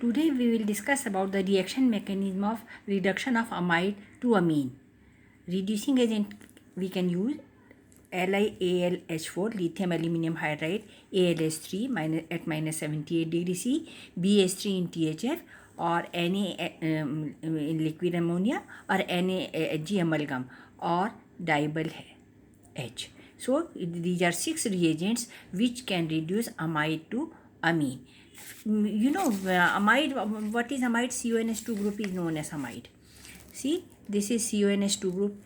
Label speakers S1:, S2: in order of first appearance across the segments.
S1: Today we will discuss about the reaction mechanism of reduction of amide to amine. Reducing agent we can use LiAlH4 lithium aluminum hydride ALH3 at minus 78 degrees C, BH3 in THF, or Na in liquid ammonia, or NaHg amalgam, or diol H. So these are 6 reagents which can reduce amide to amine. Amide, what is amide? CONH2 group is known as amide. See, this is CONH2 group.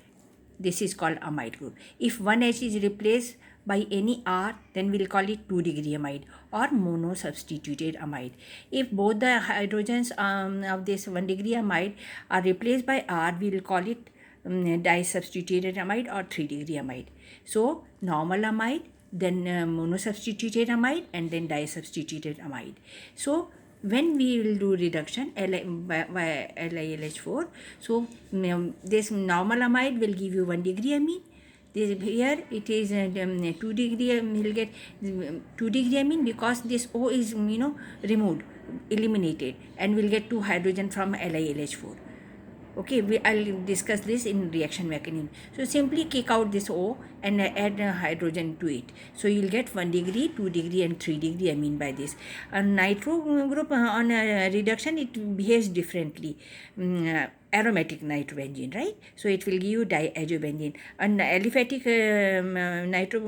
S1: This is called amide group. If one H is replaced by any R, then we'll call it 2-degree amide or mono-substituted amide. If both the hydrogens of this 1-degree amide are replaced by R, we'll call it di-substituted amide or 3-degree amide. So, normal amide, then mono-substituted amide, and then di-substituted amide. So, when we will do reduction by LiAlH4, so this normal amide will give you 1-degree amine. Here it is 2-degree, we'll get 2-degree amine because this O is removed, eliminated, and we'll get 2 hydrogen from LiAlH4. Okay, I'll discuss this in reaction mechanism. So simply kick out this O and add hydrogen to it. So you'll get 1-degree, 2-degree, and 3-degree amine by this. A nitro group on reduction, it behaves differently. Aromatic nitrobenzene, right? So it will give you diazobenzene. An aliphatic nitro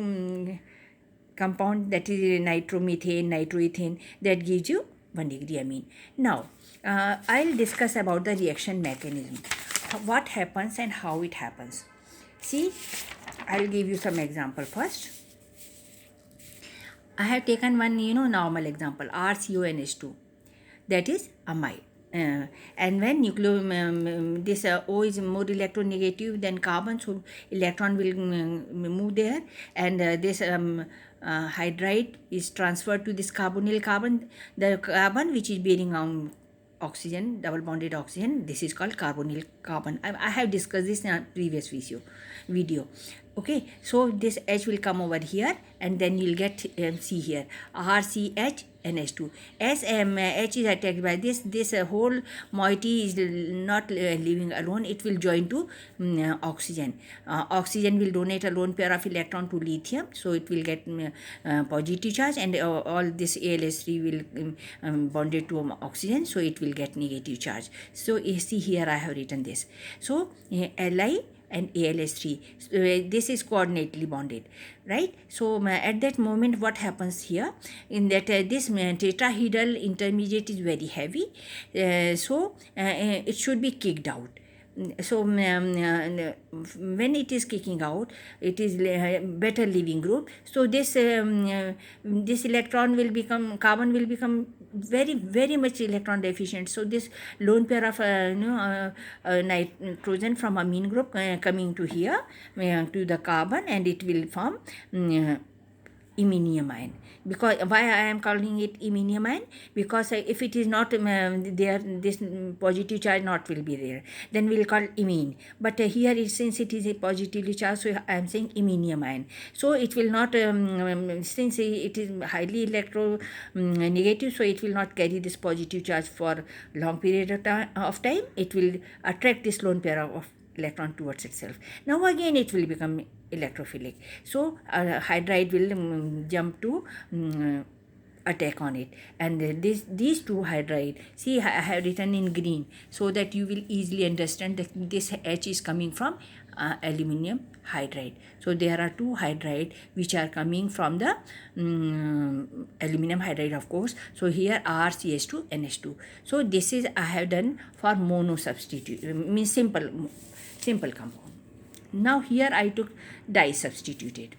S1: compound, that is nitromethane, nitroethane, that gives you 1-degree amine. Now, I'll discuss about the reaction mechanism. What happens and how it happens. See, I'll give you some example first. I have taken one, normal example, RCONH2. That is amide. And when this O is more electronegative than carbon, so electron will move there, and this hydride is transferred to this carbonyl carbon. The carbon which is bearing on oxygen, double bonded oxygen, this is called carbonyl carbon. I have discussed this in a previous video. Okay, so this H will come over here, and then you'll get C here, RCH NH2. As H is attacked by this whole moiety is not leaving alone. It will join to oxygen. Oxygen will donate a lone pair of electron to lithium, so it will get positive charge, and all this ALH3 will bonded to oxygen, so it will get negative charge. So see here I have written this. So Li and ALH3, this is coordinately bonded, right? So at that moment what happens here, in that this tetrahedral intermediate is very heavy, so it should be kicked out. So when it is kicking out, it is better leaving group. So this electron will become, carbon will become very much electron deficient. So this lone pair of nitrogen from amine group coming to here to the carbon, and it will form iminium ion. Because why I am calling it iminium ion? Because if it is not there, this positive charge not will be there, then we will call imine. But here since it is a positively charged, so I am saying iminium ion. So it will not, since it is highly electro negative, so it will not carry this positive charge for long period of time. It will attract this lone pair of electron towards itself. Now again it will become electrophilic. So hydride will jump to attack on it, and these two hydride, see I have written in green so that you will easily understand that this H is coming from aluminum hydride. So there are 2 hydride which are coming from the aluminum hydride, of course. So here RCH2 NH2. So this is I have done for mono substitute, means simple compound. Now here I took di-substituted.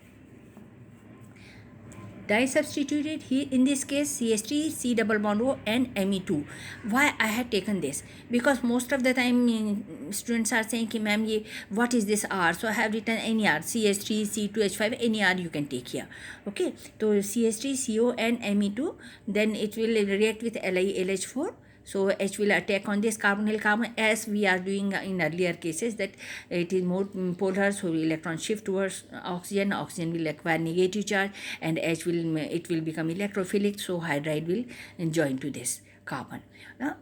S1: Di-substituted, here in this case CH3, C double bond O, and Me2. Why I had taken this? Because most of the time students are saying, ma'am, what is this R? So I have written any R, CH3, C2H5, any R you can take here. Okay, so CH3, CO, and Me2, then it will react with LiAlH4. So H will attack on this carbonyl carbon, as we are doing in earlier cases, that it is more polar, so electron shift towards oxygen. Oxygen will acquire negative charge, and H will become electrophilic, so hydride will join to this. carbon.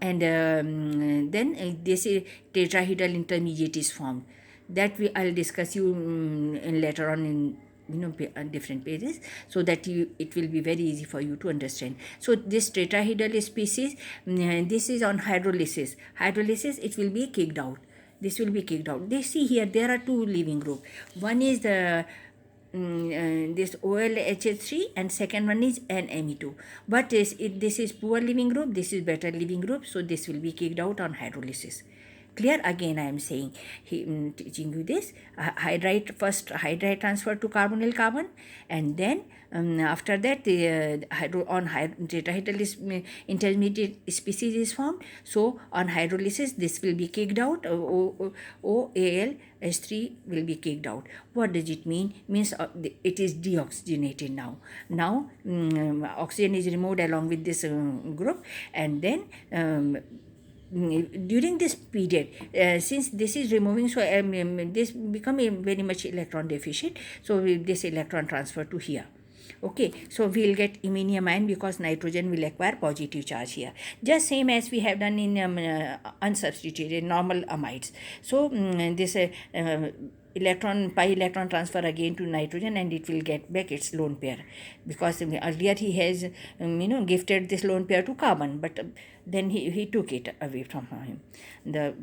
S1: And then this tetrahedral intermediate is formed. That I'll discuss you later on in different pages, so that it will be very easy for you to understand. So this tetrahedral species, this is on hydrolysis. It will be kicked out. This will be kicked out. They see here there are two leaving group. One is the this LiAlH4, and second one is NMe2. But this is poor leaving group, this is better leaving group, so this will be kicked out on hydrolysis. Clear? Again I am saying, teaching you this. First hydride transfer to carbonyl carbon, and then after that tetrahedral intermediate species is formed. So on hydrolysis this will be kicked out. LiAlH3 will be kicked out. What does it mean? Means it is deoxygenated now. Now oxygen is removed along with this group, and then during this period, since this is removing, so this become very much electron deficient, so this electron transfer to here. Okay, so we will get iminium ion because nitrogen will acquire positive charge here, just same as we have done in unsubstituted normal amides. So this pi electron transfer again to nitrogen, and it will get back its lone pair, because earlier he has gifted this lone pair to carbon, but then he took it away from him, the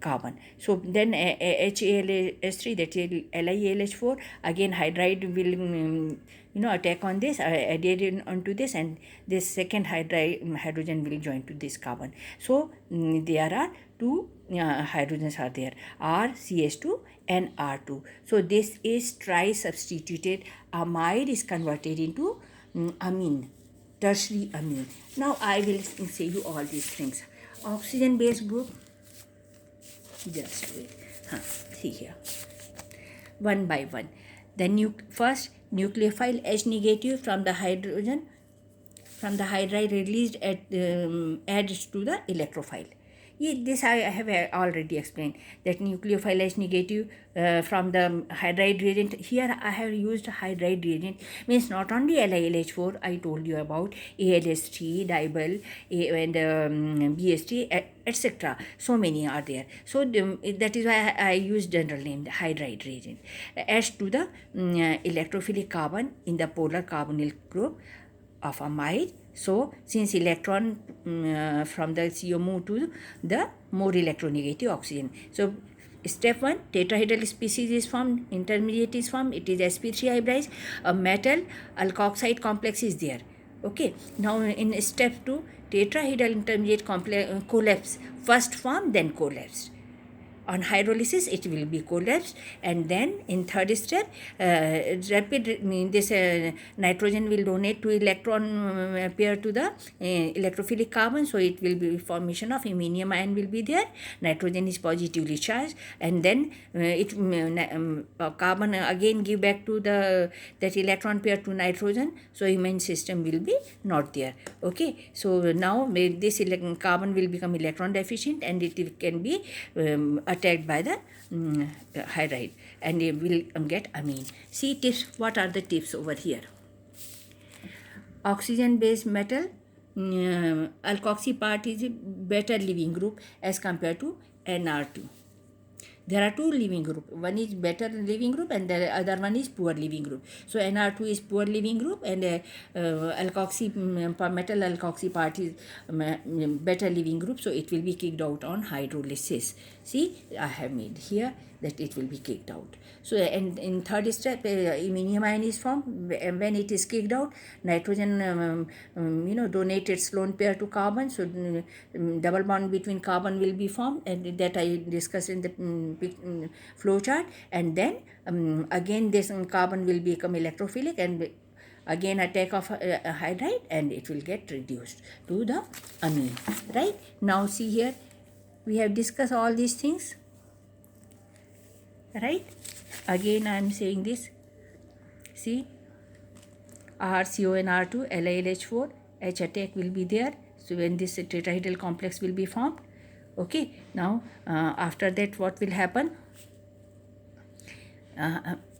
S1: carbon. So then HALH3, that is LiAlH4, again hydride will attack on this, added onto this, and this second hydrogen will join to this carbon. So there are two hydrogens are there, RCH2 and R2. So this is tri-substituted amide is converted into amine, tertiary amine. Now I will say you all these things. Oxygen base group, just wait, see here, one by one. The first nucleophile H negative from the hydride released adds to the electrophile. This I have already explained, that nucleophile H negative from the hydride reagent. Here I have used hydride reagent, means not only LiAlH4 I told you about, ALH3, dibel, and BH3, etc. So many are there. So that is why I use general name, the hydride reagent. Adds to the electrophilic carbon in the polar carbonyl group of amide. So since electron from the CO move to the more electronegative oxygen. So step 1, tetrahedral species is formed, intermediate is formed, it is sp3 hybridized, a metal alkoxide complex is there. Okay, now in step 2, tetrahedral intermediate complex collapse, first formed then collapsed. On hydrolysis it will be collapsed, and then in third step this nitrogen will donate to electron pair to the electrophilic carbon, so it will be formation of iminium ion will be there. Nitrogen is positively charged, and then carbon again give back to that electron pair to nitrogen, so imine system will be not there. Okay, so now this carbon will become electron deficient, and it can be attacked by the hydride, and it will get amine. See tips, what are the tips over here? Oxygen based metal, alkoxy part is a better leaving group as compared to NR2. There are two leaving group, one is better leaving group and the other one is poor leaving group. So NR2 is poor leaving group, and metal alkoxy part is better leaving group, so it will be kicked out on hydrolysis. See, I have made here that it will be kicked out. So and in third step iminium ion is formed. When it is kicked out, nitrogen donate its lone pair to carbon, so double bond between carbon will be formed, and that I discussed in the flow chart. And then again this carbon will become electrophilic, and again attack of hydride, and it will get reduced to the amine. Right, now see here, we have discussed all these things. Right, again I am saying this. See, RCO and R2, LiAlH4, H attack will be there. So when this tetrahedral complex will be formed. Okay, now after that what will happen?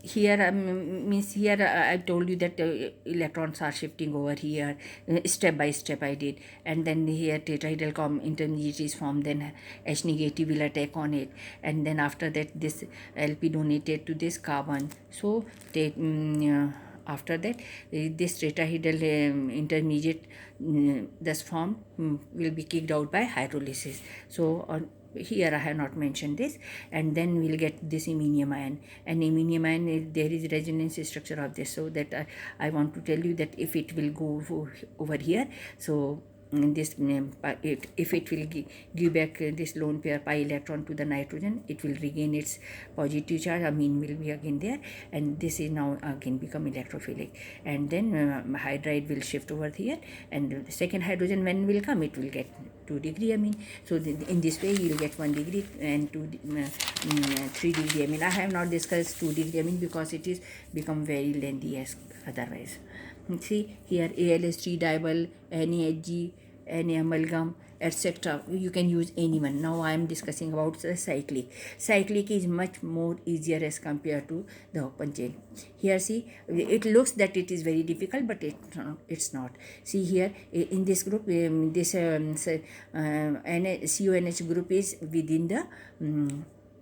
S1: here means here I told you that electrons are shifting over here, step by step I did, and then here tetrahedral intermediate is formed, then H negative will attack on it, and then after that this LP donated to this carbon. So after that this tetrahedral intermediate thus formed will be kicked out by hydrolysis. So here I have not mentioned this, and then we'll get this iminium ion, and iminium ion there is resonance structure of this, so that I want to tell you that if it will go over here, so this if it will give back this lone pair pi electron to the nitrogen, it will regain its positive charge, amine will be again there, and this is now again become electrophilic, and then hydride will shift over here, and the second hydrogen when will come, it will get 2 degree amine. So in this way you will get 1 degree and 3 degree amine. I have not discussed 2 degree amine because it is become very lengthy as otherwise. See here ALH3 diol, NaHg, Na amalgam, etc. You can use anyone. Now I am discussing about the cyclic. Cyclic is much more easier as compared to the open chain. Here see, it looks that it is very difficult, but it's not. See here in this group, this CONH group is within the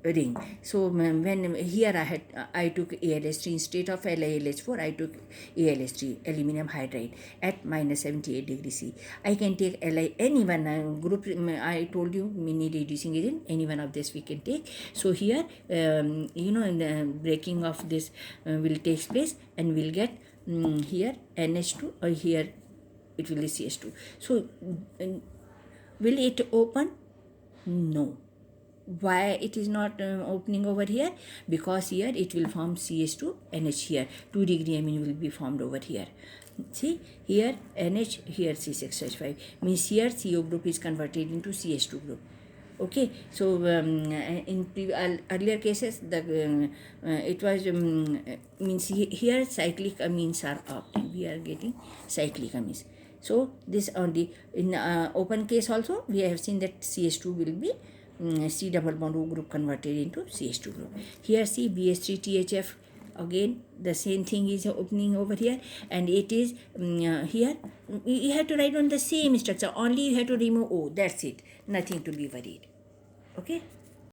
S1: ring. So when here I took ALH3 instead of LiAlH4, I took ALH3 aluminum hydride at minus 78 degrees C. I can take any one group. I told you mini reducing agent, any one of this we can take. So here the breaking of this will take place, and we'll get here NH2, or here it will be CH2. So will it open? No. Why it is not opening over here? Because here it will form CH2 NH here, 2 degree amine will be formed over here. See here NH, here C6H5, means here CO group is converted into CH2 group. Okay, so in earlier cases the it was means here cyclic amines are up, and we are getting cyclic amines. So this only in open case also we have seen that CH2 will be C double bond O group converted into CH2 group. Here see BH3THF, again the same thing is opening over here, and it is here you have to write on the same structure, only you have to remove O, that's it, nothing to be worried. Okay.